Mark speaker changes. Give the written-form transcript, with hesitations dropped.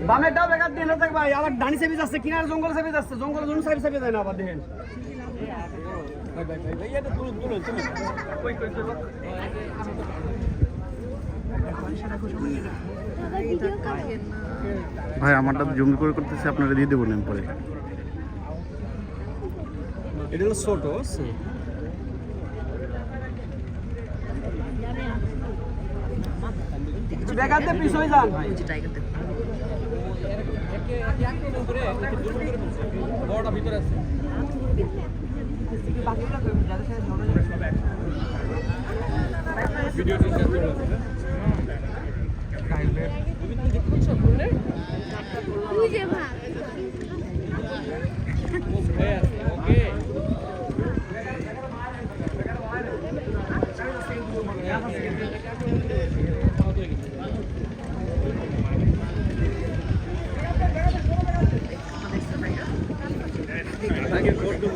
Speaker 1: বামের ডাব একাত দিয়ে না থাক ভাই, আবার ডানি সাইড যাচ্ছে, কিনার জঙ্গল সাইড যাচ্ছে, জঙ্গল জন্য সাইড সাইড যায় না আবার দেখেন।
Speaker 2: ভাই আমারটা জঙ্গি করে করতেছে, আপনারা দিয়ে দেবো নেন পরে।
Speaker 1: এটা হলো ছোট বেকারতে পিস হয়ে যান। বড়টা ভিতরে আছে। ভিডিও শেয়ার করে আছে। তুমি দেখছো ফোনে? তুই যে ভাগ। ওকে। আগে ফটো